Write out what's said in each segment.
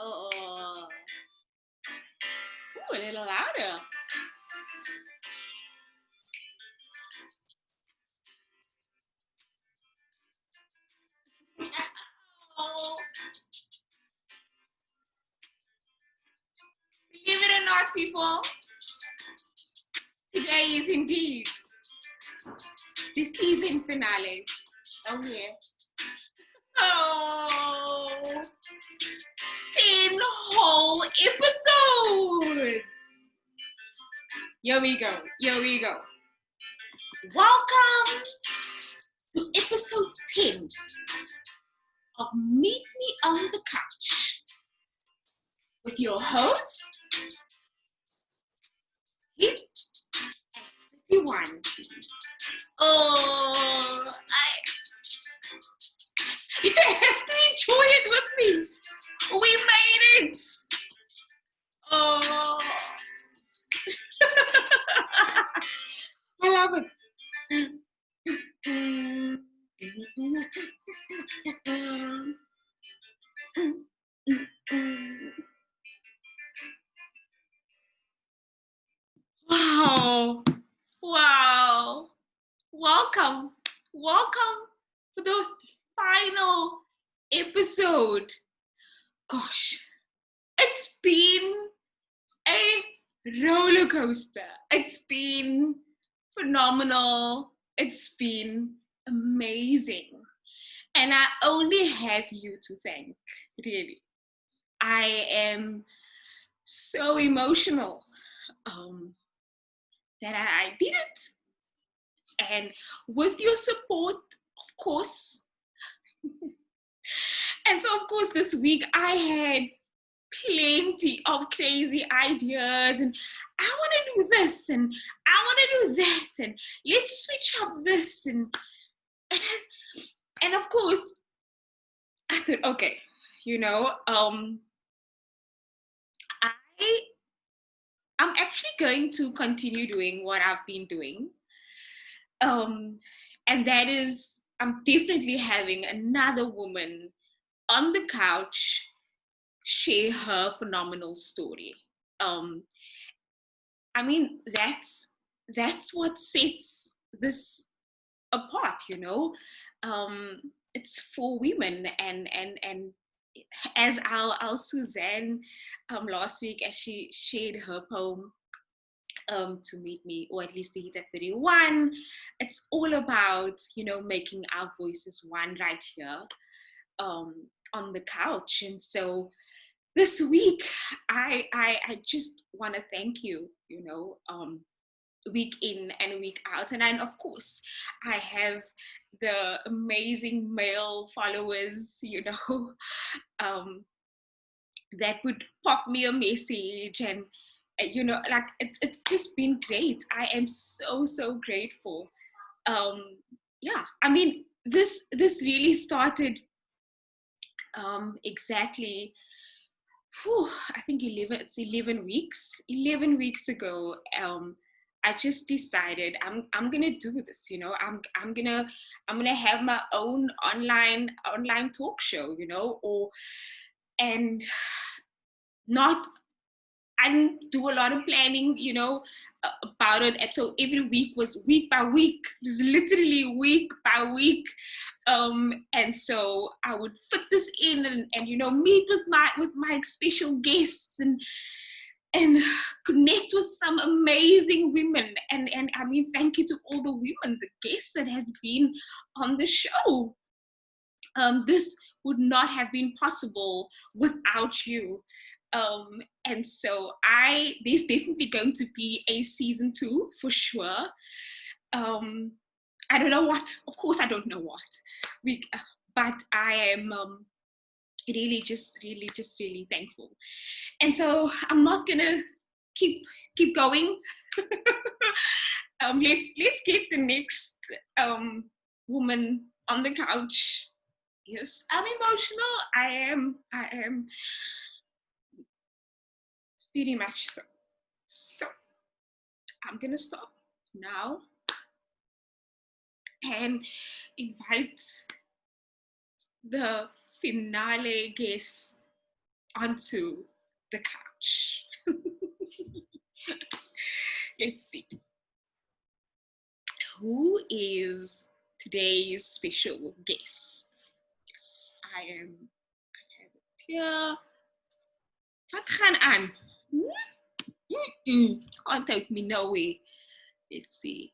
Oh, ooh, a little louder. Oh, believe it or not, people, today is indeed the season finale. Oh, yeah. Oh, 10 whole episodes. Here we go. Here we go. Welcome to episode 10 of Meet Me on the Couch with your host, Hip and 51. Oh, you have to enjoy it with me. We made it. Oh, I love it. Wow. Wow. Welcome. Welcome to the final episode. Gosh, it's been a roller coaster. It's been phenomenal. It's been amazing. And I only have you to thank, really. I am so emotional that I did it. And with your support, of course. And so, of course, this week I had plenty of crazy ideas, and I want to do this, and I want to do that, and let's switch up this, and of course, I thought, okay, I'm actually going to continue doing what I've been doing. And that is, I'm definitely having another woman on the couch share her phenomenal story. I mean, that's what sets this apart, It's for women, and as our Suzanne last week, as she shared her poem to Meet Me, or at least to Hit at 31, it's all about, making our voices one right here on the couch. And so this week, I just want to thank you, week in and week out. And then, of course, I have the amazing male followers, that would pop me a message, and like it's just been great. I am so grateful. Yeah, I mean, this really started exactly, I think 11 weeks. 11 weeks ago, I just decided I'm gonna do this. I'm gonna have my own online talk show. And not I didn't do a lot of planning, about it. And so every week was week by week. It was literally week by week. And so I would fit this in, and meet with my special guests, and connect with some amazing women. And I mean, thank you to all the women, the guests that has been on the show. This would not have been possible without you. And so there's definitely going to be a season 2 for sure. I don't know what, of course I don't know what, but I am really thankful. And so I'm not gonna keep going. Let's get the next woman on the couch. Yes, I'm emotional. I am very much so. So I'm gonna stop now and invite the finale guest onto the couch. Let's see. Who is today's special guest? Yes, I have it here. Wat gaan aan? Can't take me nowhere. Let's see.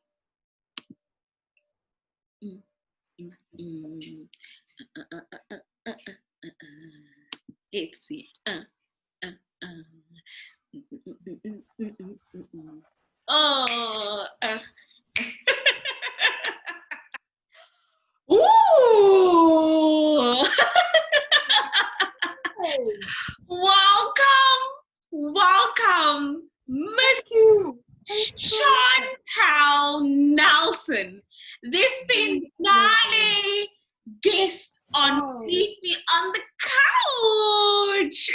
Let's see. Oh. Ooh. Welcome, Miss Chantal Nelson, the finale guest on Meet Me on the Couch.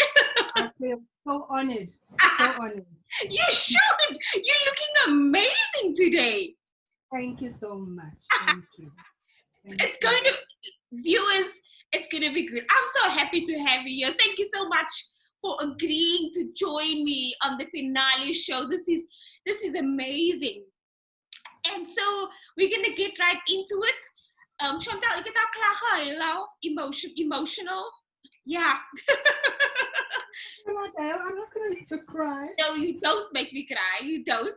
I feel so honored. So honored. You should. You're looking amazing today. Thank you so much. Thank you. It's going to, viewers, it's going to be good. I'm so happy to have you here. Thank you so much for agreeing to join me on the finale show. This is amazing. And so we're going to get right into it. Chantal, ik het al klaar gehad, emotional. Yeah. I'm not going to let you cry. No, you don't make me cry. You don't.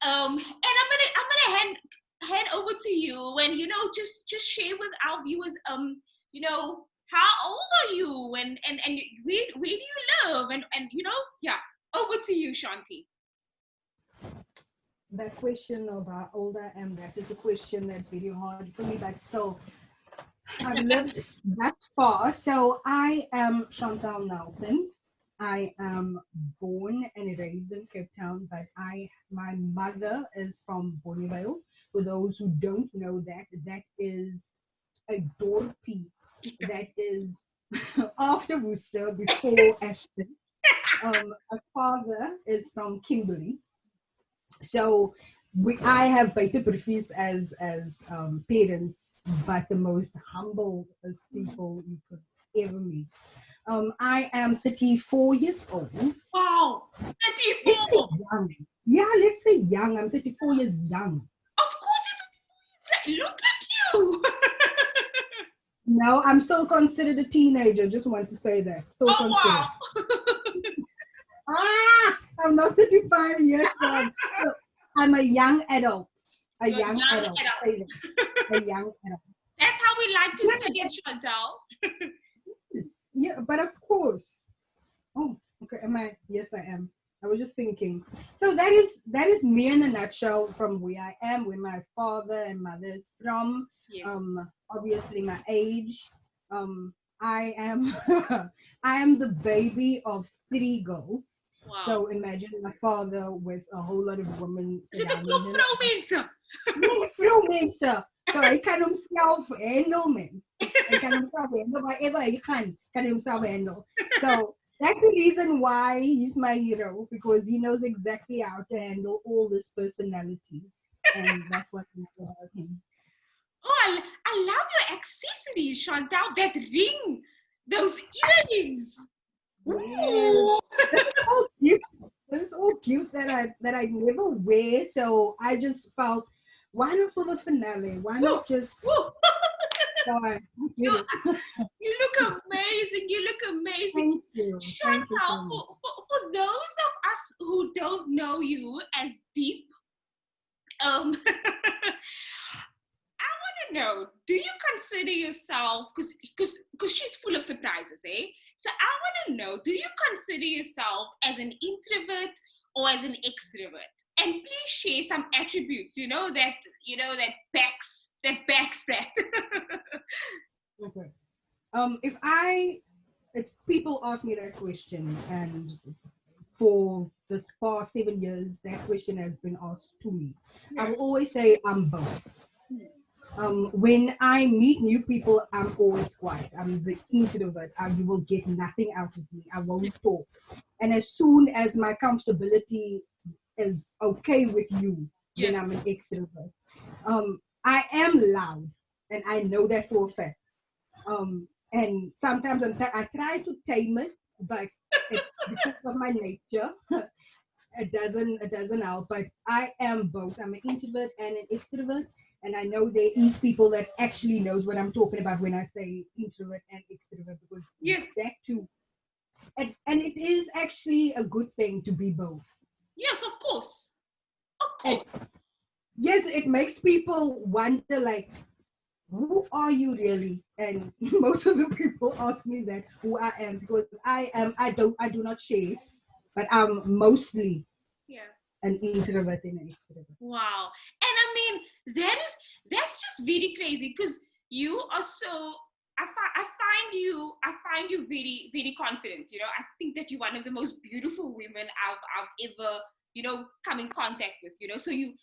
And I'm gonna hand over to you and just share with our viewers how old are you and where do you live and over to you, Shanti. That question of how old I am, that is a question that's very hard for me, but still I've lived that far. So I am Chantal Nelson. I am born and raised in Cape Town, but my mother is from Bonneville. For those who don't know that is a dorpie that is after Worcester, before Ashton. My father is from Kimberley. So I have beide prefers as parents, but the most humble people you could ever meet. I am 34 years old. Wow, 34. Let's say young. Yeah, let's say young. I'm 34 years young. Of course, look at you. No, I'm still considered a teenager. Just want to say that. Still considered. Wow. I'm not 35 yet. I'm a young adult. A young adult. A young adult. That's how we like to say it, Chantal. Yeah, but of course. Oh, okay. Am I? Yes, I am. I was just thinking. So that is me in a nutshell from where I am, where my father and mother is from. Yes. Obviously my age. I am I am the baby of 3 girls. Wow. So imagine my father with a whole lot of women surrounding him. Vrouw mensen. So hy kan homself handle, man. Hy kan homself handle wherever hy gaan, kan himself handle. So that's the reason why he's my hero, because he knows exactly how to handle all these personalities. And that's what I love about him. Oh, I love your accessories, Chantal. That ring, those earrings. Ooh. This is all gifts. This is all gifts that I never wear. So I just felt, why not for the finale? Why not just? You look amazing. You look amazing. Thank you. Chantal, Thank you so much. For those of us who don't know you as deep, I want to know, do you consider yourself, because she's full of surprises, eh? So I want to know, do you consider yourself as an introvert or as an extrovert? And please share some attributes, that backs that. Okay. If people ask me that question, and for this past 7 years, that question has been asked to me, yeah. I will always say I'm both. When I meet new people, I'm always quiet. I'm the introvert. You will get nothing out of me. I won't talk. And as soon as my comfortability is okay with you, then I'm an extrovert. I am loud, and I know that for a fact. And sometimes I try to tame it, but because of my nature, it doesn't help. But I am both. I'm an introvert and an extrovert, and I know there is people that actually knows what I'm talking about when I say introvert and extrovert, because Yes, that too, and it is actually a good thing to be both. yes, of course, of And course. yes, it makes people wonder, like, who are you really? And most of the people ask me that who I am, because I do not share, but I'm mostly Yeah. an introvert and an extrovert. Wow. And I mean, that's just very crazy because you are so. I find you very very confident. You know, I think that you're one of the most beautiful women I've ever come in contact with. You know, so you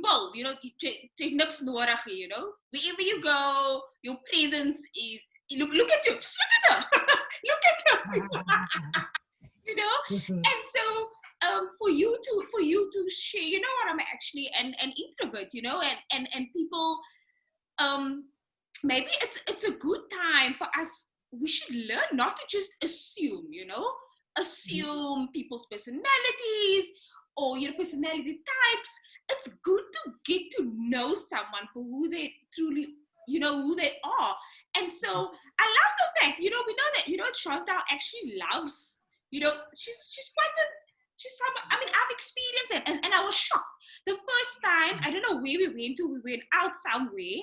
bold. You know, you niks nodig. You know, wherever you go, your presence is. Look at you. Just look at her. Look at her. You know, and so for you to share, you know what, I'm actually an introvert, you know, and people, um maybe it's a good time for us. We should learn not to just assume, you know, assume people's personalities or your personality types. It's good to get to know someone for who they truly, you know, who they are. And so I love the fact, you know, we know that, you know, Chantal actually loves, you know, she's quite a, she's some, I mean, I've experienced it, and I was shocked the first time. I don't know where we went to. We went out somewhere,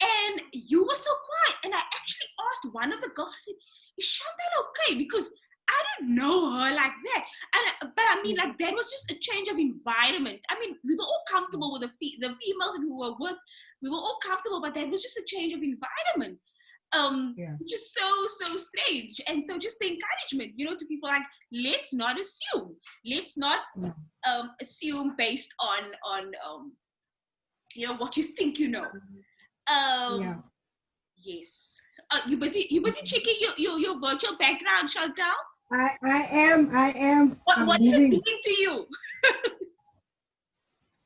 and you were so quiet. And I actually asked one of the girls, I said, is Chantal okay? Because I didn't know her like that. But I mean, like, that was just a change of environment. I mean, we were all comfortable with the females that we were with. We were all comfortable, but that was just a change of environment. Yeah. Which is so strange. And so just the encouragement, you know, to people, like, let's not assume. Let's not Yeah. assume based on you know, what you think you know. Um, Yeah. yes. You busy checking your virtual background, Chantal? I am What I'm is it moving. doing to you?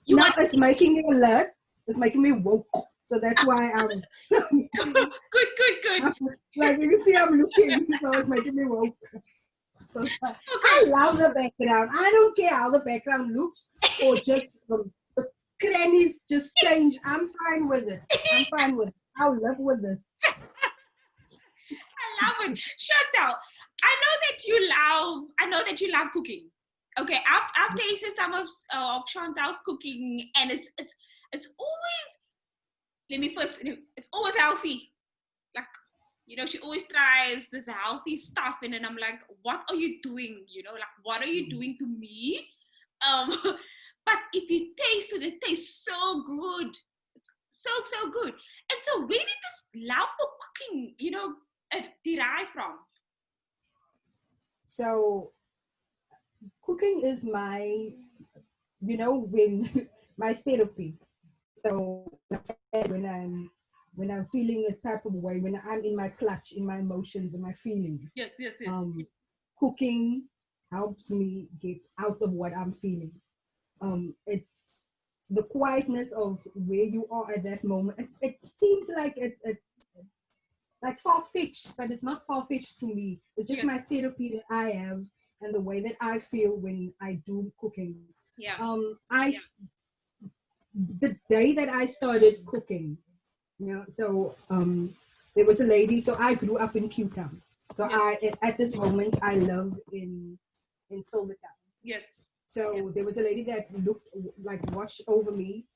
You Now want it's making me alert. It's making me woke. So that's why I'm good, good, good. like, you see I'm looking, so it's making me woke. So I Okay. love the background. I don't care how the background looks, or just the crannies just change. I'm fine with it. I'm fine with it. I'll live with this. I love it. Chantal, I know that you love cooking. Okay, I've tasted some of Chantal's cooking, and it's always, let me first, it's always healthy. Like, you know, she always tries this healthy stuff, and then I'm like, what are you doing? You know, like, what are you doing to me? Um, but if you taste it, it tastes so good. It's so good. And so where did this love for cooking, you know, derive from? So cooking is my, when my therapy. So when I'm feeling a type of way, when I'm in my clutch, in my emotions and my feelings, Yes, yes, yes. cooking helps me get out of what I'm feeling. It's the quietness of where you are at that moment. It seems like like far-fetched, but it's not far-fetched to me. It's just Yes, my therapy that I have, and the way that I feel when I do cooking. yeah. I The day that I started cooking, there was a lady. So I grew up in Q Town. So Yes, at this moment I live in Silvertown. yes, So there was a lady that looked, like, watched over me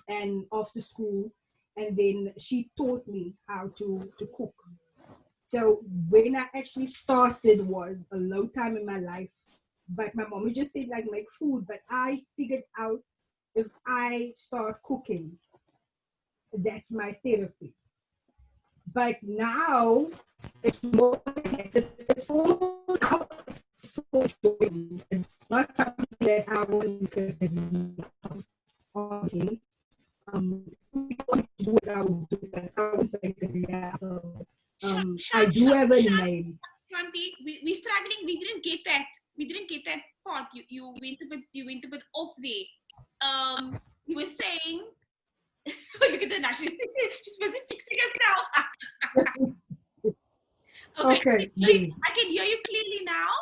and after school, and then she taught me how to cook. So when I actually started was a low time in my life, but my mom just said, like, make food. But I figured out, if I start cooking, that's my therapy. But now it's more than that. It's almost now it's so joy. It's not something that I want to honestly. Do what I will do, but I will make it. Yeah. So, I do have a name. Shanti, we struggling. We didn't get that. We didn't get that part. You went a bit off there. You were saying, look at her now. She's busy fixing herself. Okay, Okay, good. I can hear you now?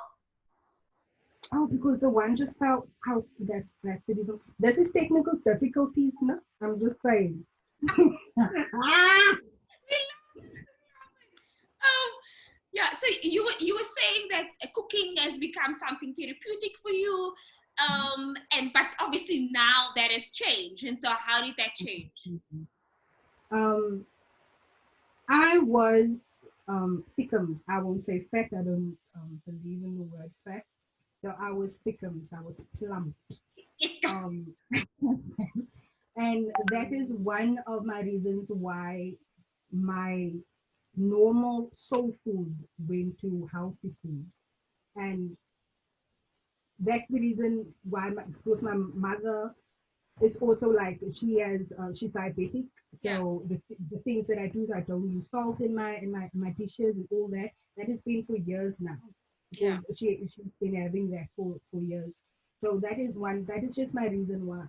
Oh, because the one just fell out. That's the reason. This is technical difficulties, no? I'm just saying. Ah! Um, yeah. So you were saying that cooking has become something therapeutic for you, and but obviously now that has changed. And so, how did that change? Um, I was thickums. I won't say fat. I don't believe in the word fat. So I was thickums. I was plump. Um, and that is one of my reasons why my normal soul food went to healthy food. And that's the reason why, because my mother is also like, she's diabetic. Yeah. So the things that I do is I don't use salt in my dishes and all that. That has been for years now, Yeah. because she's been having that for years. So that is just my reason why.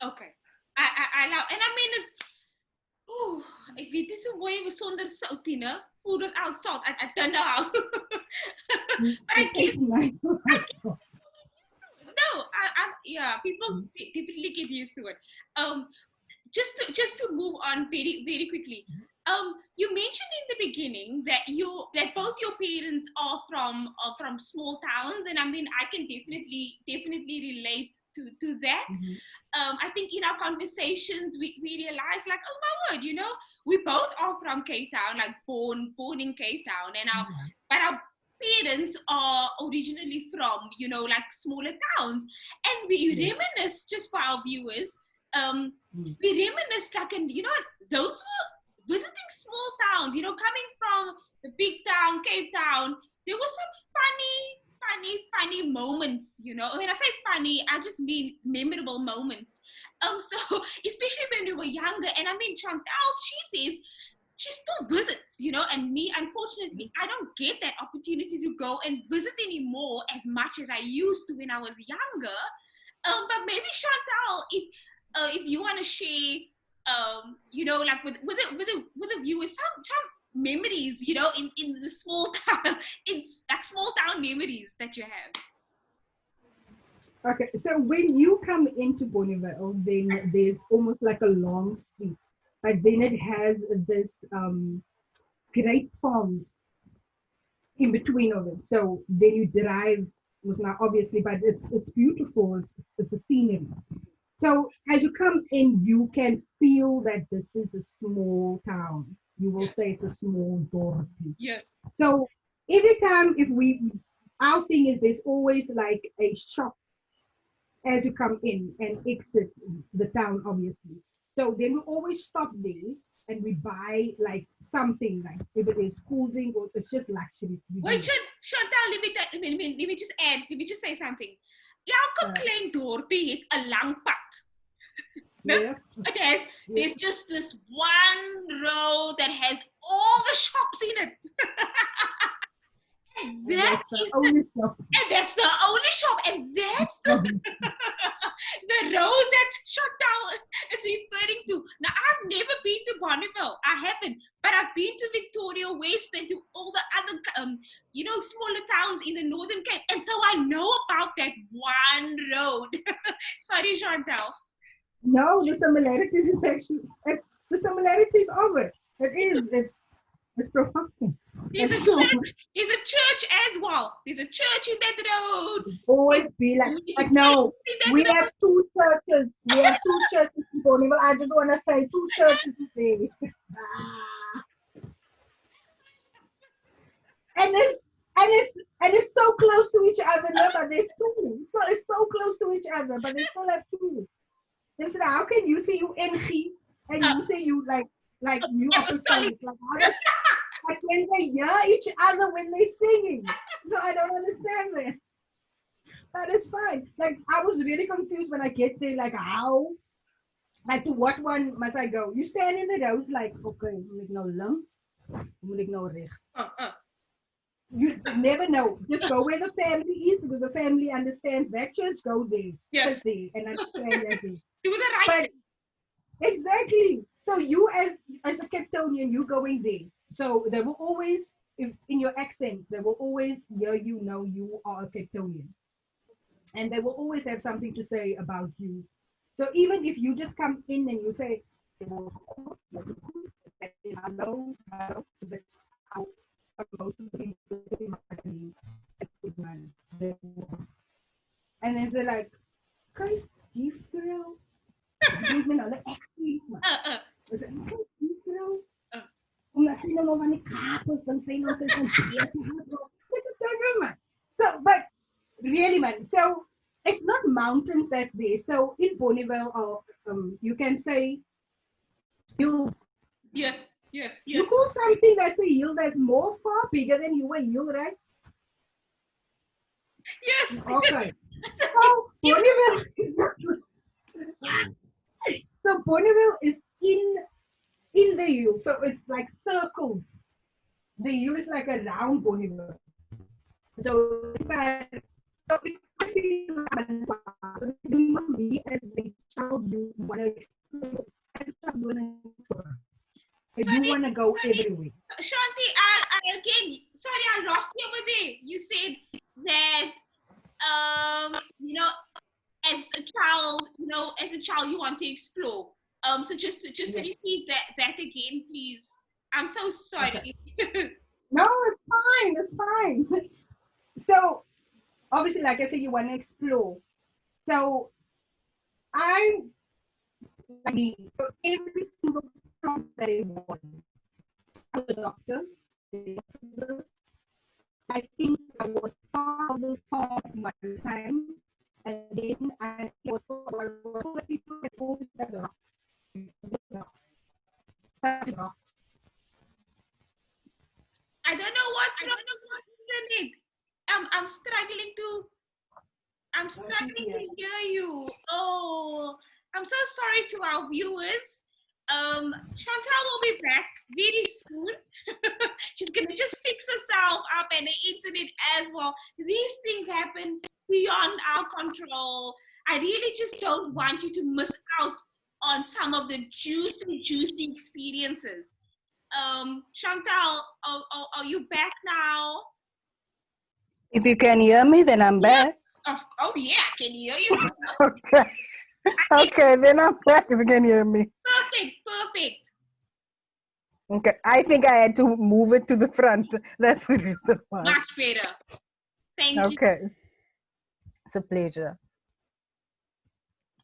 Okay. I love, and I mean it's. Oeh, ik weet niet zo mooi zonder zout in, hè? Hoe without salt. I don't know how. But I guess It's nice. no. Yeah. People definitely get used to it. Um, just to move on very very quickly. You mentioned in the beginning that both your parents are from small towns, and I mean I can definitely relate to that. Mhm. I think in our conversations we realize like, oh my word, we both are from Cape Town, like born in Cape Town, and Yeah. our parents are originally from like smaller towns, and we Yeah. reminisce, just for our viewers, um, Mm. we reminisce like, and those were visiting small towns, coming from the big town, Cape Town. There was some funny moments. When I say funny, I just mean memorable moments. So especially when we were younger, and I mean Chantal, she says she still visits, and me, unfortunately, I don't get that opportunity to go and visit anymore as much as I used to when I was younger. But maybe Chantal, if you want to share, like with the viewers, some memories, in the small town, in like small town memories that you have. Okay, so when you come into Bonneville, then there's almost like a long street, but then it has this great farms in between of it. So then you drive, was not obviously, but it's beautiful. It's a scenery. So as you come in, you can feel that this is a small town. You will Yeah. say it's a small dorp. Yes. So every time if we, our thing is there's always like a shop as you come in and exit the town, obviously. So then we always stop there and we buy like something, like if it is cool drink or it's just luxury. Wait, Chantal, let me just add, let me just say something. Elke klein dorpie het 'n lang pad. Yeah. It has, there's just this one road that has all the shops in it. And that's the only shop. And that's the only shop. And that's the road that Chantal is referring to. Now, I've never been to Bonneville. I haven't. But I've been to Victoria West and to all the other, smaller towns in the Northern Cape. And so I know about that one road. Sorry, Chantal. No, the similarities is actually, the similarities of it. It's profound. There's a church as well. There's a church in that road. Always be like no, we have two churches. We have two churches in Bonneville. I just want to say two churches today. And it's so close to each other. No, but there's two. So it's so close to each other, but they still have two. They said, how can you say you NG and you say you like you opposite? Like when they hear each other when they're singing. So I don't understand that. That is fine. Like I was really confused when I get there, like how, like to what one must I go? You stand in the rows like, okay, moet ik nou links, moet ik nou rechts? You never know. Just go where the family is because the family understands that church, go there. Yes. Sit there and understand that. Do the right thing. Exactly. So you as a Capetonian, you going there. So they will always if in your accent, they will always hear you know you are a Cape Townian, and they will always have something to say about you. So even if you just come in and you say, hello, hello, that's how most of the people say my name. And then they're like, "Kijk, die vrouw." Ik moet met alle accent, man. Dus kijk, die vrouw. uh. Omdat ze dan nog aan de kapers, dan zijn dan tussen man. So, but really, man. So it's not mountains that there. So in Bonneville, or you can say hills. Yes, yes, You yes. call something that's a hill that's more far bigger than you a hill, right? Yes. Okay. So Bonneville. So Bonneville is in the hill, so it's like circled. The hill is like a round Bonneville. So so if I feel like me as a child, you want to explore. As a child, you want to you want to go everywhere. Shanti, I again, sorry, I lost you over there. You said that, as a child, you want to explore. So just to repeat that again, please. I'm so sorry. Okay. No, it's fine. It's fine. So obviously, like I said, you want to explore. So I mean, so every single prompt that it was, I was a doctor, I think I was part of the part of my time, and then I was all the people that always had rocks. I don't know what's wrong with the internet. I'm struggling to hear you. Oh, I'm so sorry to our viewers. Chantal will be back very soon. She's gonna just fix herself up and the internet as well. These things happen beyond our control. I really just don't want you to miss out on some of the juicy experiences. Chantal, are you back now? If you can hear me, then I'm back. Oh yeah, I can hear you. Okay. Okay, then I'm back if you can hear me. Perfect. Okay, I think I had to move it to the front. That's the reason why. Much better. Thank you. Okay. It's a pleasure.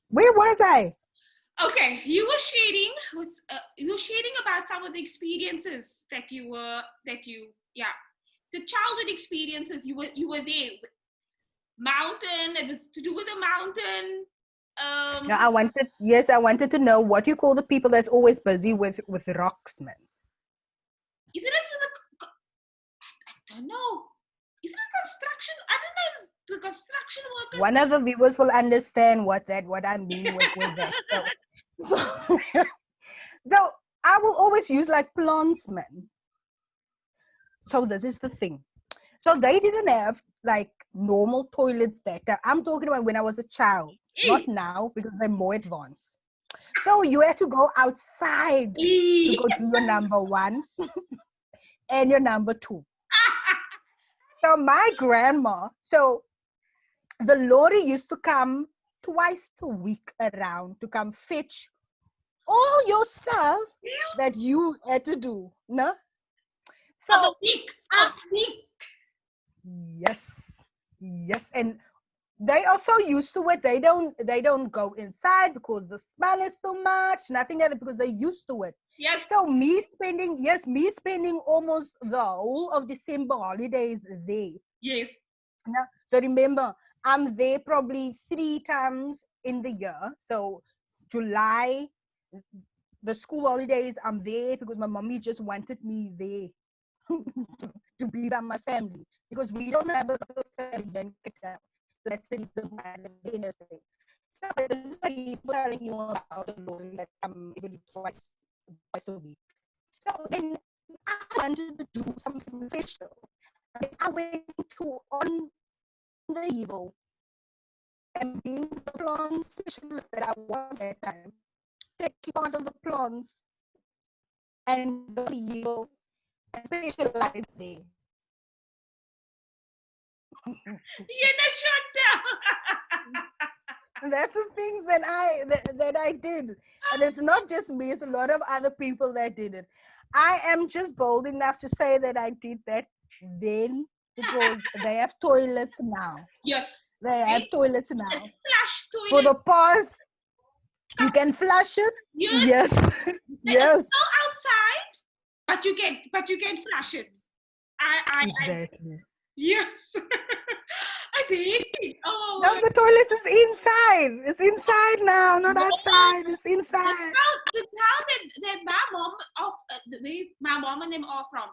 Where was I? Okay, you were sharing about some of the experiences that the childhood experiences you were there. Mountain, it was to do with the mountain. I wanted to know what you call the people that's always busy with rocks, man. Isn't it with I don't know. Isn't it construction? I don't know. The construction workers. One of the viewers will understand what I mean with that. So I will always use like plants, man. So this is the thing. So they didn't have like normal toilets that I'm talking about when I was a child, not now because they're more advanced. So you had to go outside to go do your number one and your number two. So my grandma, so the lorry used to come twice a week around to come fetch all your stuff that you had to do. No? So of the week. Yes. And they are so used to it. They don't go inside because the smell is too much. Nothing else because they're used to it. Yes. So me spending almost the whole of December holidays there. Yes. Now, so remember, I'm there probably 3 times in the year. So July, the school holidays, I'm there because my mommy just wanted me there to be by my family because we don't have a lot of family in Cape Town. So that's the reason why I'm there. So this is telling you about the Lord that I'm even twice a week. So then I wanted to do something special. And I went to on the evil and being the plant specialist that I was at that time, taking part of the plants and the evil and specialize there. You're the shutdown. That's the things that I did, and it's not just me; it's a lot of other people that did it. I am just bold enough to say that I did that then because they have toilets now. Yes. They have toilets now. It's flush For the toilet. past, you can flush it. Yes. Yes, yes, It's still outside, but you can flush it. exactly. Yes. I think. Oh, Now the toilet is inside. It's inside now, not no. outside. It's The inside. town that where my mom and them are from,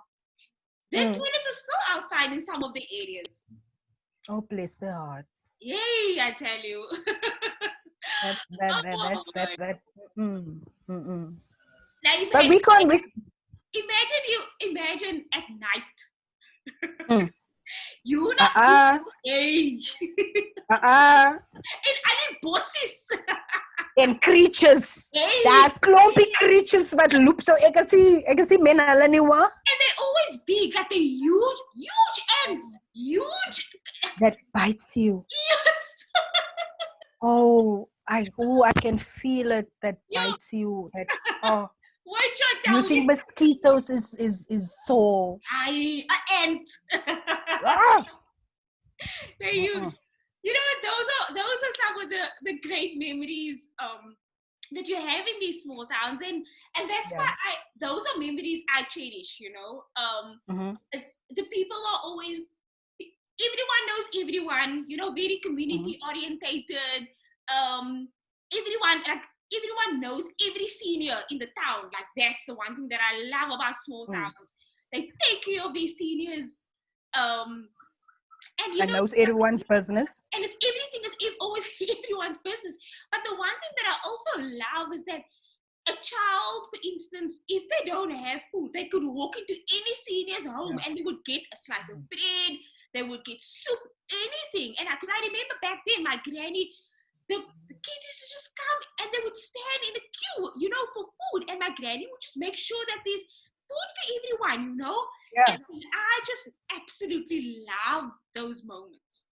their toilets are still outside in some of the areas. Oh, bless their heart. Yay, I tell you. Oh, That. Mm. now But we can't. imagine at night. Mm. You know, hey. And And bosses. creatures. Hey. Daar's klompie creatures wat loop so ek is die men hulle nie hoor. And they're always big, like the huge ants. Huge. That bites you. Yes. I can feel it. That bites you. That Why shut down? You think mosquitoes is so An ant. ah! They're huge. You know, those are some of the great memories that you have in these small towns, and that's why those are memories I cherish. You know, it's the people are always, everyone knows everyone. You know, very community orientated. Everyone knows every senior in the town. Like, that's the one thing that I love about small towns. They take care of their seniors. And and knows everyone's business. And everything is always everyone's business. But the one thing that I also love is that a child, for instance, if they don't have food, they could walk into any senior's home and they would get a slice of bread, they would get soup, anything. And because I remember back then, my granny, the kids used to just come and they would stand in a queue, you know, for food. And my granny would just make sure that there's food for everyone, you know? Yeah. And I just absolutely love those moments.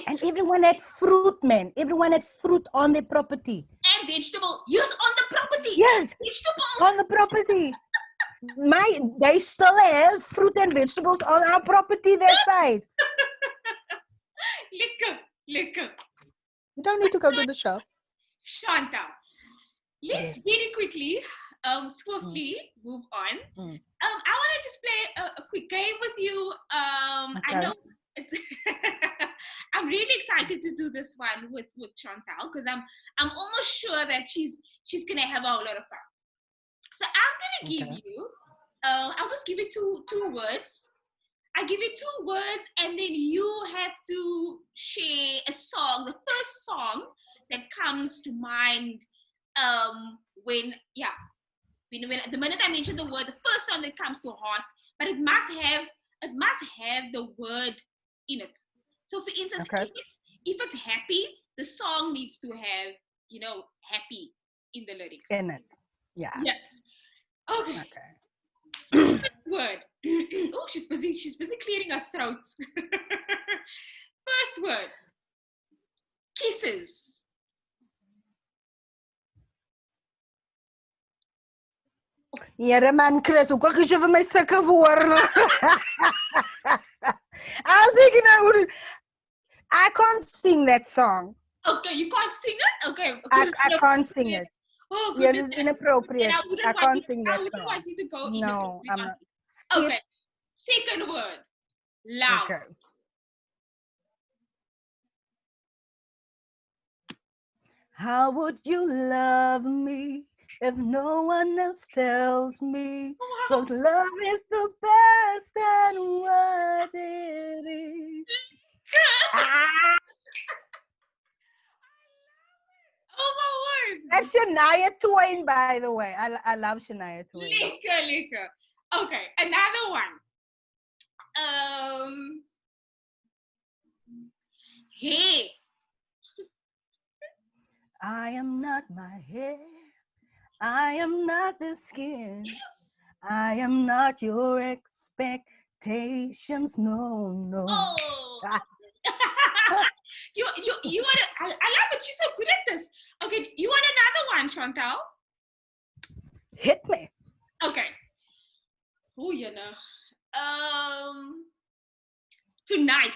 And everyone had fruit, man. Everyone had fruit on their property. And vegetable. Yes, on the property. Yes. Vegetables. On the property. They still have fruit and vegetables on our property that side. Liquor. You don't need to go to the shop. Chantal, let's very quickly, swiftly move on. I want to just play a quick game with you. Okay. I know it's I'm really excited to do this one with Chantal because I'm almost sure that she's gonna have a whole lot of fun. So I'm gonna give you. I'll just give you two words. I give you two words, and then you have to share a song, the first song that comes to mind when the minute I mention the word, the first song that comes to heart, but it must have the word in it. So for instance, if it's happy, the song needs to have, you know, happy in the lyrics. In it. Yeah. Yes. Okay. First word. Oh, she's busy clearing her throat. First word. Kisses. Here man, Chris, hoe kan jy vir my sulke woorde? I was thinking I can't sing that song. Okay, you can't sing it? Okay. I can't sing it. Oh, yes, it's inappropriate. I can't sing that song. I wouldn't want you to go. No, I'm not. Okay. Second word. Love. Okay. How would you love me if no one else tells me? Because love is the best and what it is. Oh my word. That's Shania Twain, by the way. I love Shania Twain. Liquor. Okay, another one. Hair. I am not my hair. I am not the skin. Yes. I am not your expectations, no, no. Oh. Ah, You want to, I love it. You're so good at this. Okay, you want another one, Chantal? hit me. Okay. Oh, you know. Tonight.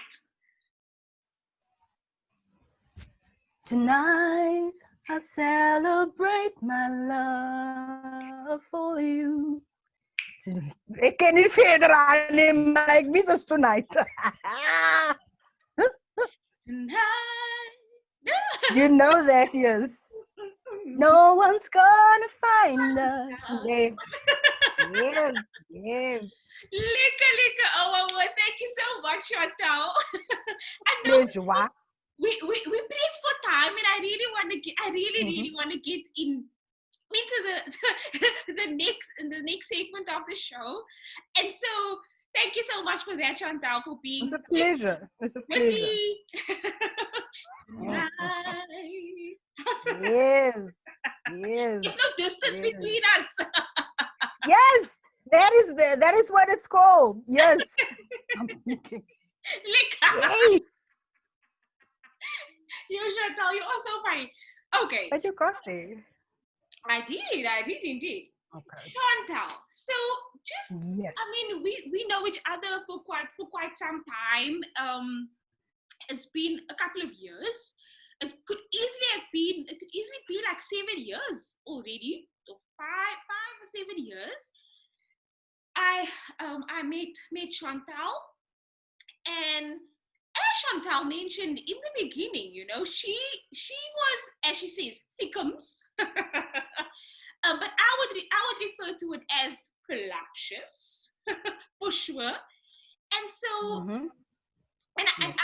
Tonight, I celebrate my love for you. Can you feel it running like this tonight? Tonight. You know that, yes. No one's gonna find us. Yes, yes, yes. Lika. Oh, well, thank you so much, Chantal. I know Le joie. we press for time, and I really want to get. I really want to get into the next segment of the show, and so thank you so much for that, Chantal, for being It's a pleasure. It's a with pleasure. me Mm. tonight. Yes, yes, There's no distance yes. between us. Yes, that is what it's called. Yes. I'm thinking, Lika. yay. You Chantal, you are so funny. Okay, But you got there. I did indeed. Okay. Chantal, so just Yes. I mean we know each other for quite some time. It's been a couple of years. It could easily be like 7 years already, or five or 7 years. I met Chantal, and as Chantal mentioned in the beginning, she was, as she says, thickums. But I would refer to it as voluptuous for sure. And so, Mm-hmm. and Yes. I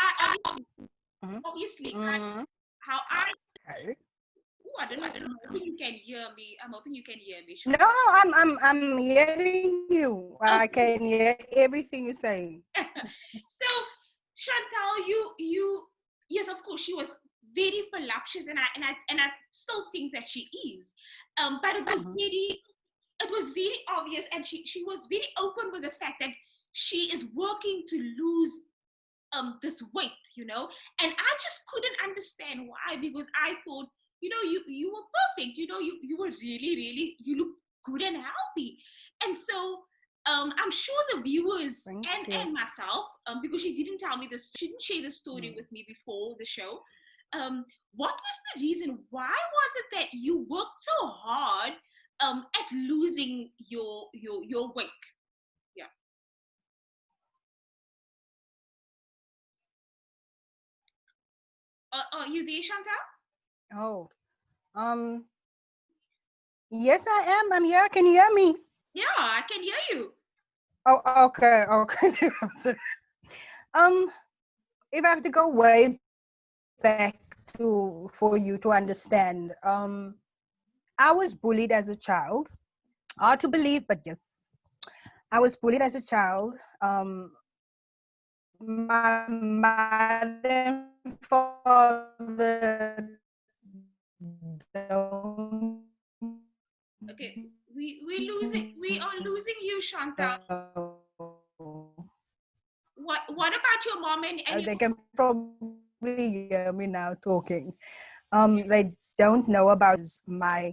Mm-hmm. obviously Mm-hmm. how I Okay. ooh, I don't know. I'm hoping you can hear me. I'm hoping you can hear me, No, Chantal. I'm hearing you. I Okay. can hear everything you're saying. So Chantal, you yes, of course, she was very voluptuous, and I still think that she is. But Mm-hmm. it was very obvious, and she was very open with the fact that she is working to lose this weight, and I just couldn't understand why, because I thought, you were perfect, you were really, you look good and healthy. And so I'm sure the viewers Thank and you. myself, because she didn't tell me this, she didn't share the story Mm. with me before the show. What was the reason? Why was it that you worked so hard at losing your weight? Yeah. Are you there, Chantal? Oh, um, yes, I am. I'm here. Can you hear me? Yeah, I can hear you. Oh, okay, okay. um, if I have to go way back for you to understand, I was bullied as a child. Hard to believe, but yes, I was bullied as a child. My mother and father don't Okay, we are losing you, Chantal. know. What about your mom and your They can probably hear me now talking. They don't know about my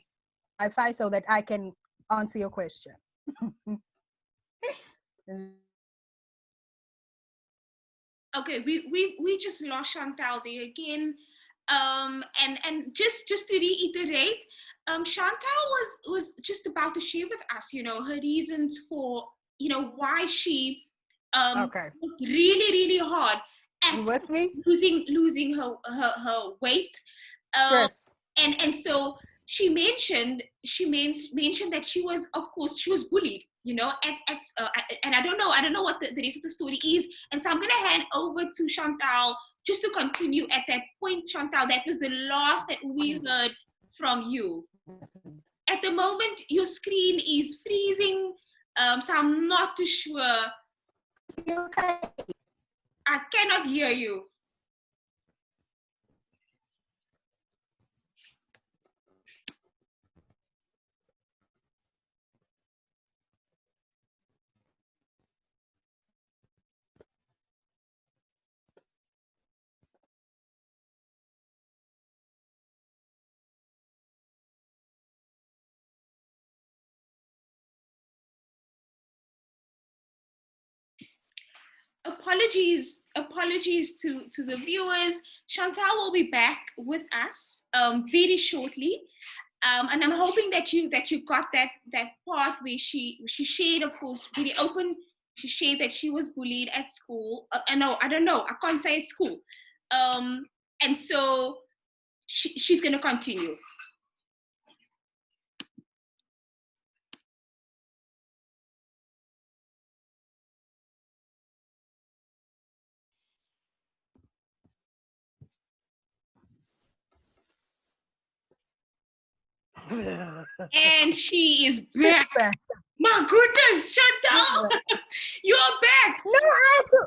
Wi-Fi so that I can answer your question. okay, we just lost Chantal there again. And just to reiterate, Chantal was just about to share with us, her reasons for, why she Okay, worked really hard you at with me? losing her weight. Um, Yes. and so she mentioned that she was, of course, she was bullied, and I don't know what the rest of the story is, and so I'm going to hand over to Chantal just to continue at that point. Chantal, that was the last that we heard from you. At the moment your screen is freezing, so I'm not too sure. Okay. I cannot hear you. apologies to the viewers. Chantal will be back with us very shortly. And I'm hoping that you got that part where she shared, of course, very open. She shared that she was bullied at school. I don't know. I can't say at school. And so she's going to continue. And she is back. My goodness, Chantal, you are back. No,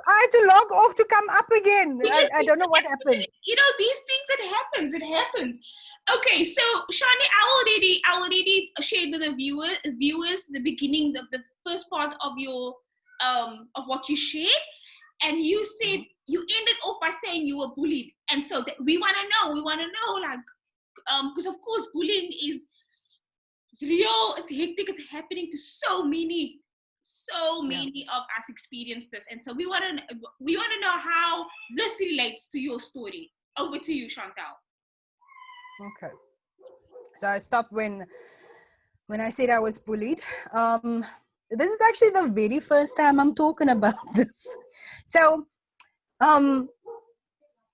I had to log off to come up again. I don't know what happened. You know, these things, it happens. Okay, so Shani, I already shared with the viewers the beginning of the first part of your of what you shared, and you said you ended off by saying you were bullied, and so we want to know, like, because of course bullying is real, it's hectic, it's happening to so many of us experience this, and so we want to know how this relates to your story. Over to you, Chantal. Okay, so I stopped when I said I was bullied. This is actually the very first time I'm talking about this. So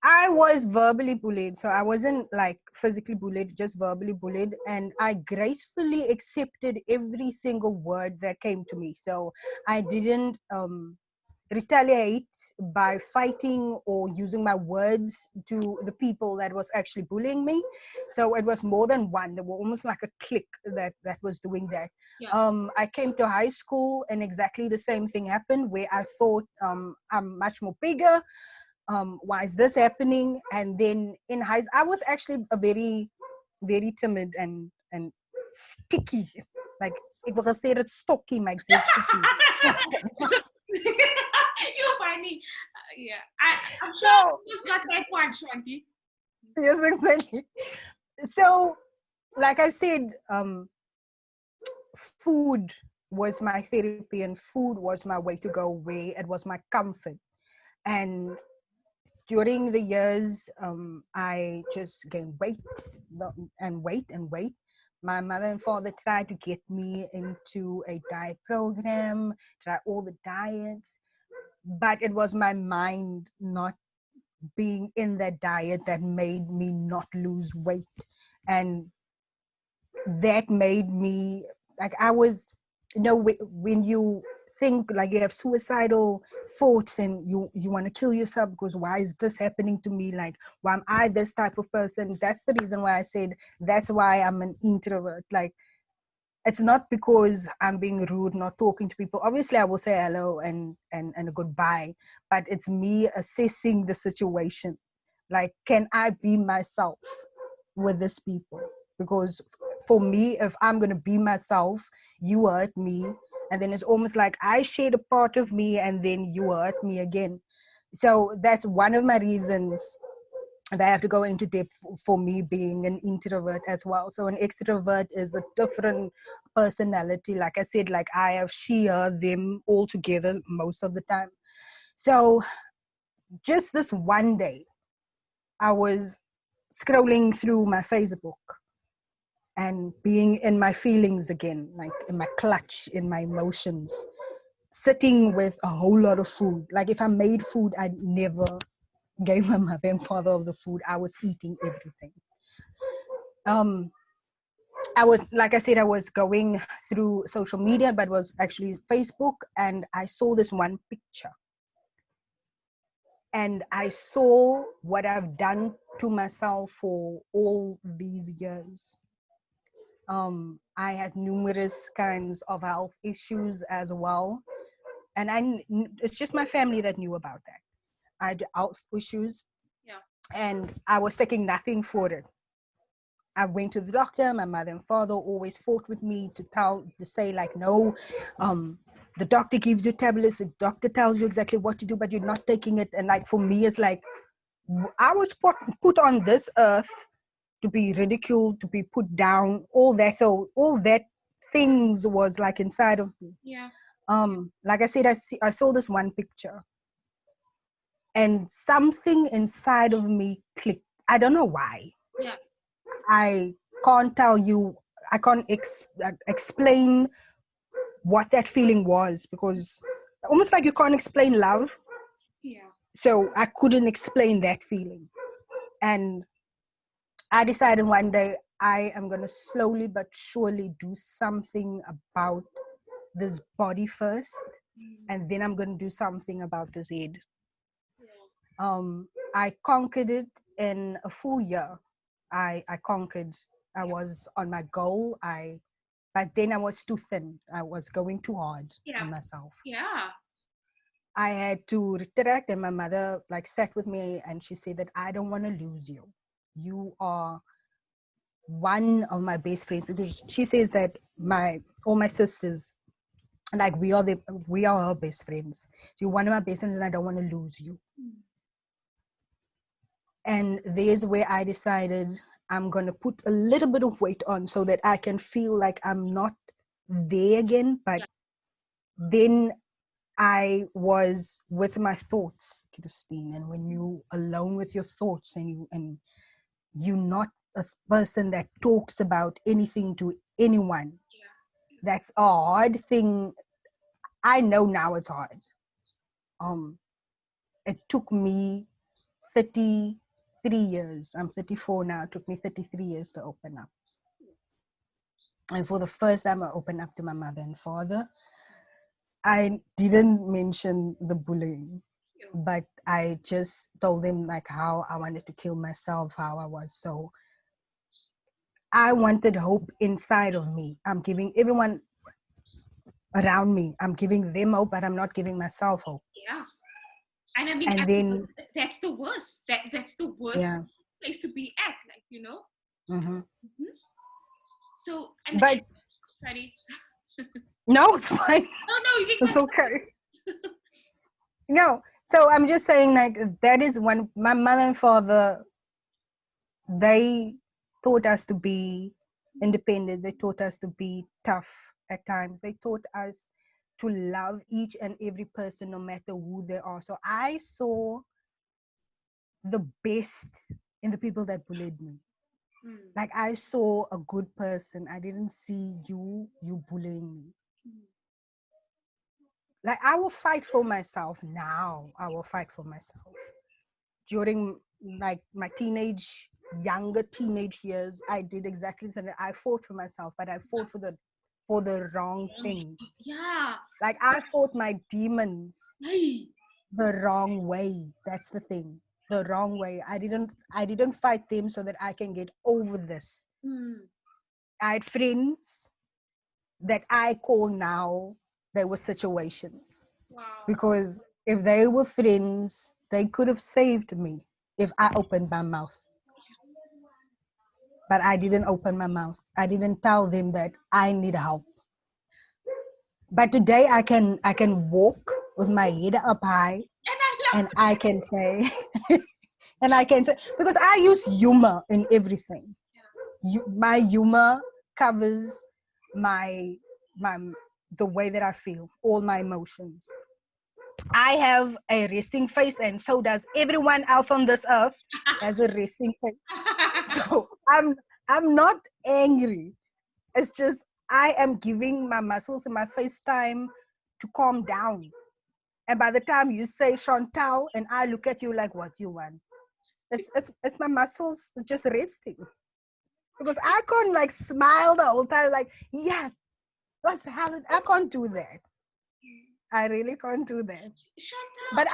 I was verbally bullied. So I wasn't like physically bullied, just verbally bullied. And I gracefully accepted every single word that came to me. So I didn't retaliate by fighting or using my words to the people that was actually bullying me. So it was more than one. There were almost like a clique that was doing that. Yeah. I came to high school and exactly the same thing happened, where I thought I'm much more bigger. Why is this happening? And then in high, I was actually a very, very timid and sticky. Like, if I say it, stocky makes it sticky. You're funny. Yeah, I'm sure who's got that one, Shanti. Yes, exactly. So, like I said, food was my therapy, and food was my way to go away. It was my comfort. And during the years, I just gained weight and weight. My mother and father tried to get me into a diet program, try all the diets, but it was my mind not being in that diet that made me not lose weight. And that made me, like, I was, when you think like you have suicidal thoughts and you want to kill yourself because why is this happening to me? Like, why am I this type of person? That's the reason why I said that's why I'm an introvert. Like, it's not because I'm being rude, not talking to people. Obviously, I will say hello and a goodbye, but it's me assessing the situation. Like, can I be myself with these people? Because for me, if I'm going to be myself, you hurt me. And then it's almost like I shared a part of me and then you hurt me again. So that's one of my reasons that I have to go into depth for me being an introvert as well. So an extrovert is a different personality. Like I said, like I have she, her, them all together most of the time. So just this one day, I was scrolling through my Facebook and being in my feelings again, like in my clutch, in my emotions, sitting with a whole lot of food. Like if I made food, I'd never gave my mother and father of the food. I was eating everything. I was, like I said, I was going through social media, but it was actually Facebook, and I saw this one picture. And I saw what I've done to myself for all these years. I had numerous kinds of health issues as well. And it's just my family that knew about that. I had health issues. Yeah. And I was taking nothing for it. I went to the doctor. My mother and father always fought with me to say like, no, the doctor gives you tablets. The doctor tells you exactly what to do, but you're not taking it. And like, for me, it's like, I was put on this earth to be ridiculed, to be put down, all that. So all that things was like inside of me. Yeah. Like I said, I saw this one picture, and something inside of me clicked. I don't know why. Yeah. I can't tell you. I can't explain what that feeling was, because almost like you can't explain love. Yeah. So I couldn't explain that feeling. And I decided one day I am going to slowly but surely do something about this body first, and then I'm going to do something about this head. I conquered it in a full year. I conquered. I was on my goal. But then I was too thin. I was going too hard Yeah. on myself. Yeah. I had to retract, and my mother like sat with me and she said that I don't want to lose you. You are one of my best friends, because she says that all my sisters, like we are her best friends. You're one of my best friends and I don't want to lose you. And there's where I decided I'm going to put a little bit of weight on so that I can feel like I'm not there again. But then I was with my thoughts, Christine. And when you alone with your thoughts and you're not a person that talks about anything to anyone, that's a hard thing. I know now it's hard. It took me 33 years. I'm 34 now. It took me 33 years to open up. And for the first time, I opened up to my mother and father. I didn't mention the bullying, but I just told them like how I wanted to kill myself, how I was. So I wanted hope inside of me. I'm giving everyone around me, I'm giving them hope, but I'm not giving myself hope. Yeah. And I mean, And then that's the worst. That's the worst place to be at, like, you know. Mm-hmm. Mm-hmm. So, but sorry. No, it's fine. No, you it's okay. No, so I'm just saying, like, that is when my mother and father, they taught us to be independent. They taught us to be tough at times. They taught us to love each and every person, no matter who they are. So I saw the best in the people that bullied me. Like, I saw a good person. I didn't see you bullying me. Like, I will fight for myself now. I will fight for myself. During like my younger teenage years, I did exactly the same. I fought for myself, but I fought for the wrong thing. Yeah. Like, I fought my demons the wrong way. That's the thing. The wrong way. I didn't fight them so that I can get over this. I had friends that I call now, they were situations. Wow. Because if they were friends, they could have saved me if I opened my mouth. But I didn't open my mouth. I didn't tell them that I need help. But today I can walk with my head up high, and I can say, and I can say, because I use humor in everything. My humor covers the way that I feel, all my emotions. I have a resting face, and so does everyone else on this earth has a resting face. So I'm not angry. It's just I am giving my muscles in my face time to calm down. And by the time you say Chantal, and I look at you like, what you want? It's my muscles just resting. Because I can't like smile the whole time, like, yes, let's have it. I can't do that. I really can't do that. Chantal. But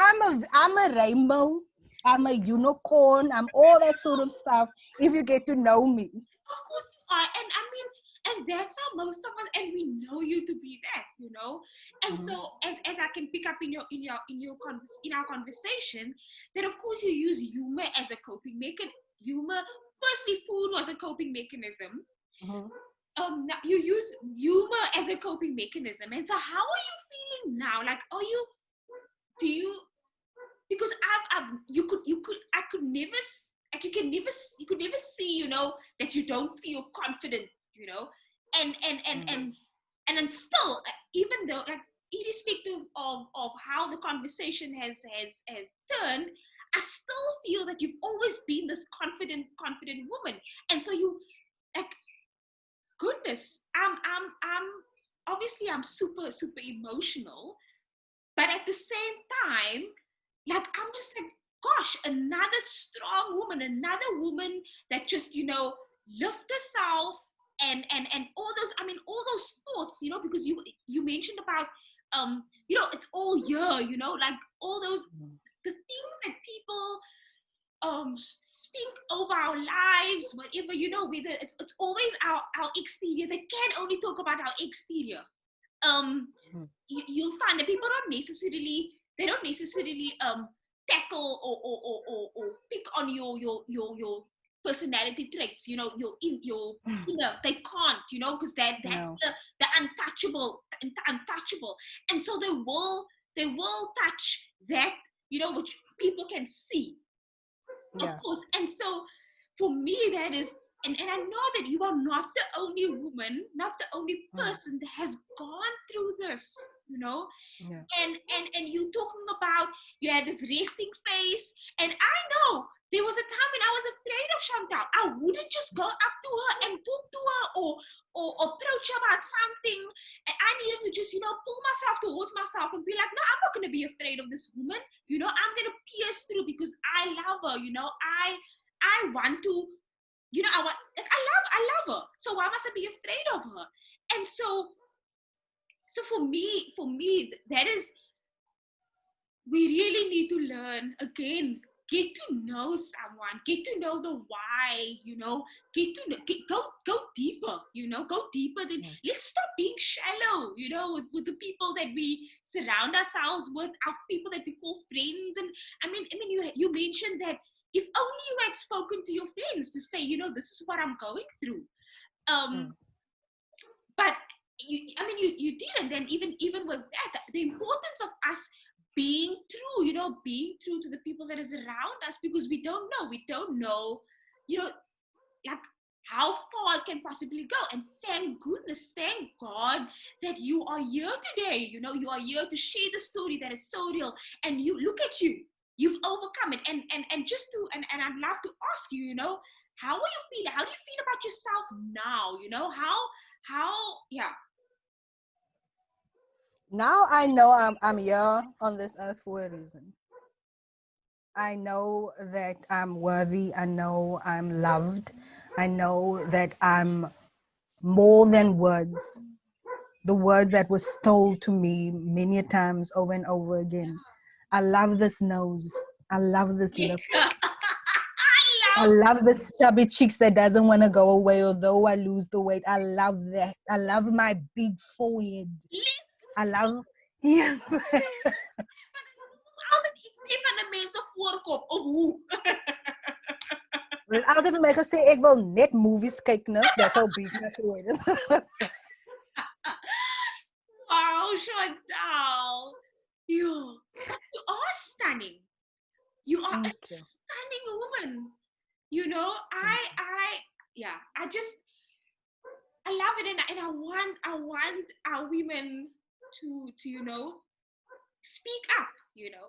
I'm a rainbow. I'm a unicorn. I'm all that sort of stuff. If you get to know me. Of course you are. And I mean, and that's how most of us, and we know you to be that, you know. And so as I can pick up in our conversation, that of course you use humor as a coping mechanism. Firstly, food was a coping mechanism. You use humor as a coping mechanism. And so how are you feeling now? Like, because you could never see, you know, that you don't feel confident, you know, and still, even though, like, irrespective of how the conversation has turned, I still feel that you've always been this confident woman. And so you, like, goodness, I'm obviously I'm super emotional, but at the same time, like, I'm just like, gosh, another strong woman, another woman that just, lift herself, and all those, I mean, all those thoughts, because you mentioned about, it's all here, like all those, the things that people speak over our lives, whatever, whether it's always our exterior. They can only talk about our exterior. You'll find that people don't necessarily tackle or pick on your personality traits, your they can't, because that's No. the untouchable. And so they will touch that, which people can see, of Yeah. course. And so for me, that is, and I know that you are not the only woman, not the only person that has gone through this, Yeah. and you talking about you had this resting face. And I know there was a time when I was afraid of Chantal. I wouldn't just go up to her and talk to her, or approach her about something. And I needed to just, pull myself towards myself and be like, no, I'm not going to be afraid of this woman. I'm going to pierce through because I love her. I want to, I love her. So why must I be afraid of her? And so for me, that is, we really need to learn again, get to know someone, get to know the why, get to know, go deeper, go deeper than, let's stop being shallow, with the people that we surround ourselves with, our people that we call friends. And I mean, you mentioned that if only you had spoken to your friends to say, this is what I'm going through. But you didn't. And even with that, the importance of us being true, being true to the people that is around us, because we don't know, like, how far it can possibly go. And thank goodness, thank God that you are here today. You are here to share the story that it's so real. And you look at you've overcome it. And just to, and I'd love to ask you, how are you feeling? How do you feel about yourself now? How, yeah. Now I know I'm here on this earth for a reason. I know that I'm worthy. I know I'm loved. I know that I'm more than words. The words that was told to me many times over and over again. I love this nose. I love this lips. I love this chubby cheeks that doesn't want to go away although I lose the weight. I love that. I love my big forehead. I love, yes. Altyd iets van de mense voorkop of hoe. Hulle het altyd vir my gesê ek wil net movies kyk, nou. That's how big my forehead is. Wow, Chantal. You are stunning. You are a stunning woman. I love it, and I want our women to speak up.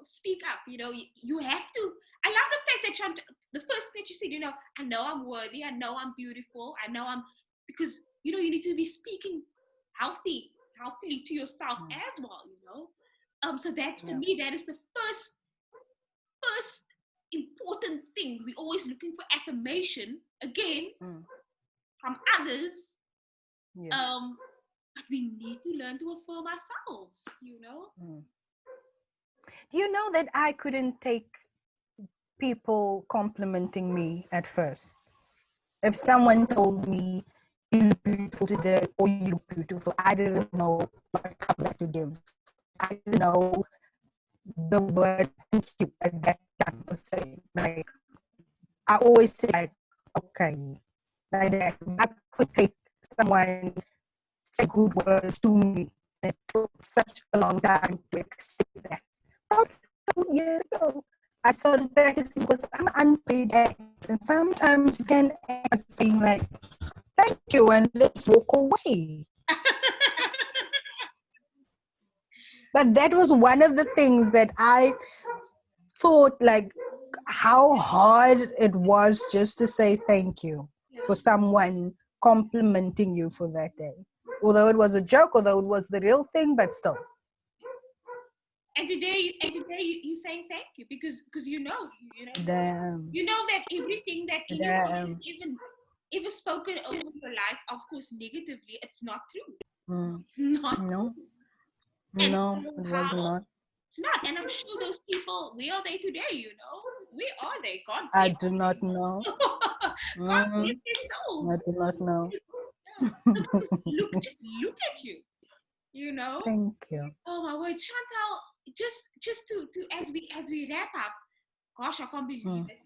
Speak up. You have to. I love the fact that Chantal, the first thing that you said, I know I'm worthy. I know I'm beautiful. I know I'm, because you need to be speaking healthily to yourself as well. So that, for me, that is the first important thing. We're always looking for affirmation again from others. Yes. But we need to learn to affirm ourselves. Do you know that I couldn't take people complimenting me at first? If someone told me, you look beautiful today, or you look beautiful, I didn't know what comeback to give. I didn't know the word thank you at that time to say. Like, I always say, like, okay, like that. I could take someone say good words to me. It took such a long time to accept that. About 2 years ago, I started practicing because I'm unpaid actor, and sometimes you can act saying like, thank you, and let's walk away. But that was one of the things that I thought, like, how hard it was just to say thank you for someone complimenting you for that day. Although it was a joke, although it was the real thing, but still. And today you saying thank you because you know Damn. that everything that anyone has Damn. even ever spoken over your life, of course, negatively, it's not true. Mm. Not No, and no, so it was how not. it's not. And I'm sure those people, where are they today? Where are they? God I bless do not know. them. God Mm, bless their I souls. do not know. Yeah. Just look at you. You know. Thank you. Oh my word, Chantal. Just to as we wrap up. Gosh, I can't believe Mm. it.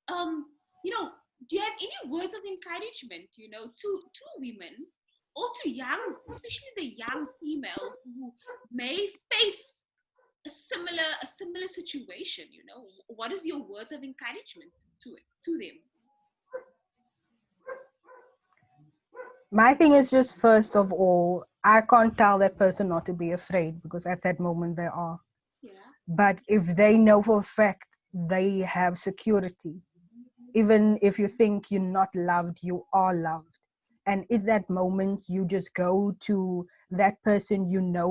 Um, do you have any words of encouragement? To women or to young, especially the young females who may face a similar situation. What is your words of encouragement to them? My thing is just, first of all, I can't tell that person not to be afraid, because at that moment they are. Yeah. But if they know for a fact they have security, even if you think you're not loved, you are loved. And in that moment, you just go to that person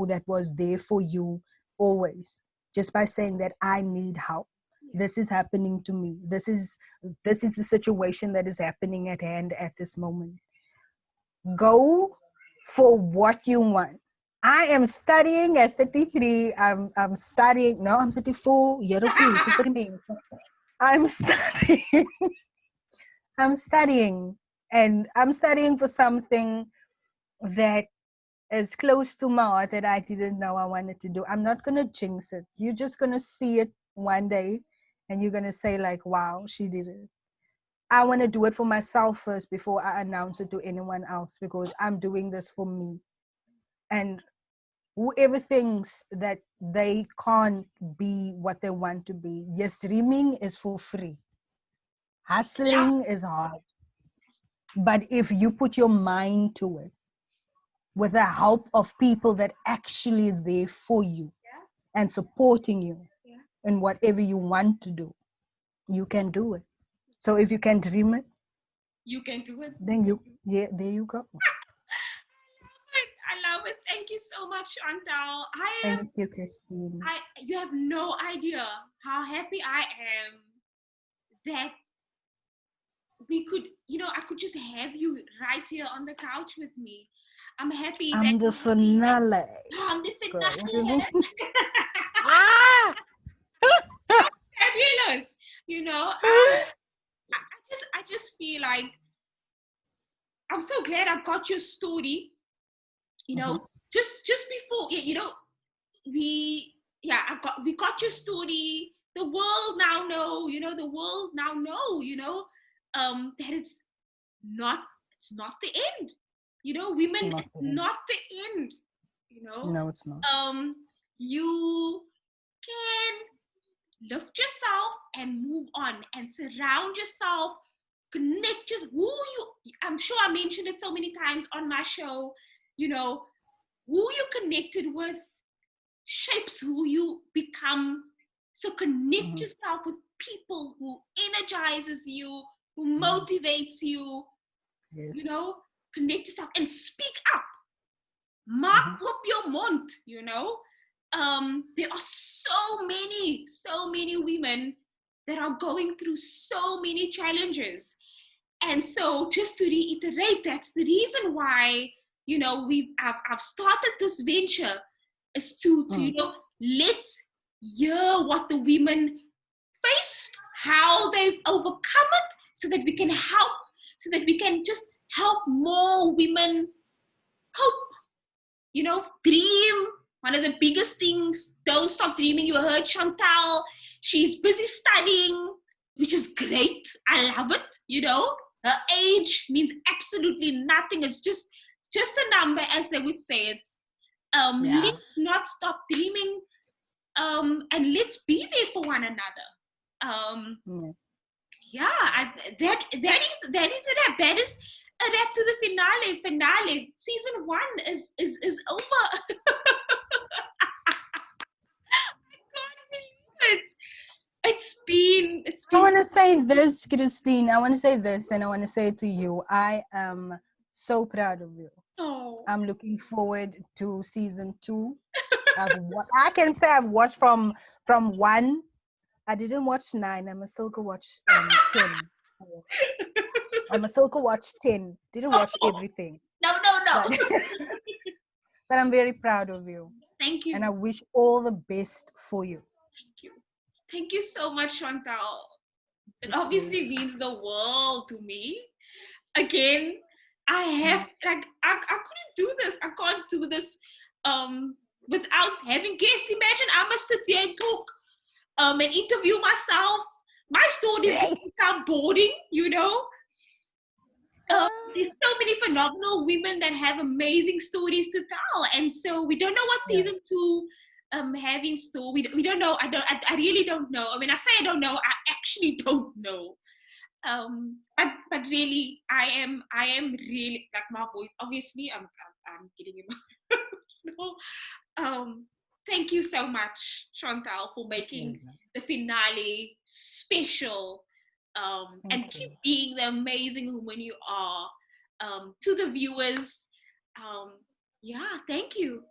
that was there for you always, just by saying that I need help. This is happening to me. This is the situation that is happening at hand at this moment. Go for what you want. I am studying at 33. I'm studying. No, I'm 34. I'm studying. I'm studying. And I'm studying for something that is close to my heart that I didn't know I wanted to do. I'm not going to jinx it. You're just going to see it one day and you're going to say, like, wow, she did it. I want to do it for myself first before I announce it to anyone else, because I'm doing this for me. And whoever thinks that they can't be what they want to be, yes, dreaming is for free. Hustling is hard. But if you put your mind to it, with the help of people that actually is there for you and supporting you in whatever you want to do, you can do it. So if you can dream it, You can do it. then there you go. I love it. Thank you so much, Chantal. Thank you, Christine. You have no idea how happy I am that I could just have you right here on the couch with me. I'm happy that I'm the finale. I'm the Girl. finale. Ah! Fabulous. I just feel like I'm so glad I got your story. Just before we got your story. The world now know that it's not the end. Women, it's not the end. No, it's not. You can lift yourself and move on and surround yourself, connect just who you. I'm sure I mentioned it so many times on my show. Who you connected with shapes who you become. So connect yourself with people who energizes you, who motivates you. Yes. Connect yourself and speak up. Mark up your mond. There are so many women that are going through so many challenges. And so, just to reiterate, that's the reason why I've started this venture, is to let's hear what the women faced, how they've overcome it, so that we can help, so that we can just help more women cope. Dream. One of the biggest things, don't stop dreaming. You heard Chantal, she's busy studying, which is great. I love it. Her age means absolutely nothing. It's just a number, as they would say it. Let's not stop dreaming, and let's be there for one another. That is a wrap. That is a wrap to the finale. Season 1 is over. to say this, Christine. I want to say this, and I want to say it to you. I am so proud of you. Oh. I'm looking forward to season 2. I can say I've watched from 1. I didn't watch 9. I'm a still go watch 10. I'm a still go watch 10. Didn't watch everything, No. but but I'm very proud of you, Thank you. and I wish all the best for you. Thank you. Thank you so much, Chantal. It It's a obviously pleasure. means the world to me. Again, I couldn't do this. I can't do this without having guests. Imagine I must sit here and talk and interview myself. My stories become boring, you know. There's so many phenomenal women that have amazing stories to tell, and so we don't know what Yeah. season 2 have in store. We don't know. I really don't know. I mean, I say I don't know. I actually don't know. But really, I am really, like, my voice. Obviously, I'm getting emotional. Thank you so much, Chantal, for It's a making pleasure. the finale special, and Thank keep you. being the amazing woman you are. To the viewers, yeah, thank you.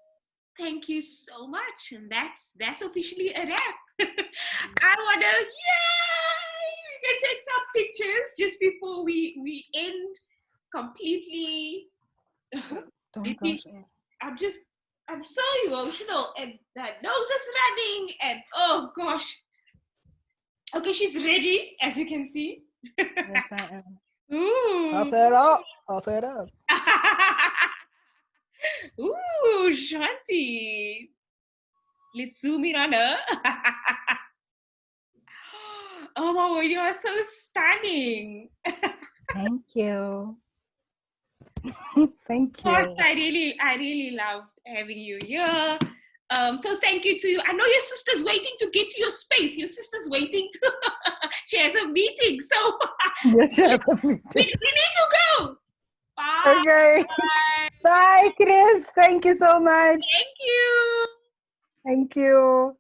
Thank you so much. And that's officially a wrap. I wanna, yay! We can take some pictures just before we end completely. Don't go. I'm so emotional, and that nose is running, and oh gosh. Okay, she's ready, as you can see. Yes, I am. I'll Ooh. set it up. I'll set it up. Ooh, Shanti. Let's zoom in on her. Oh my word, you are so stunning. Thank you. Thank Gosh, you. I really loved having you here. So thank you to you. I know your sister's waiting to get to your space. Your sister's waiting to, she has a meeting. So Yes, we need to go. Bye. okay. Bye, Chris. Thank you so much. Thank you. Thank you.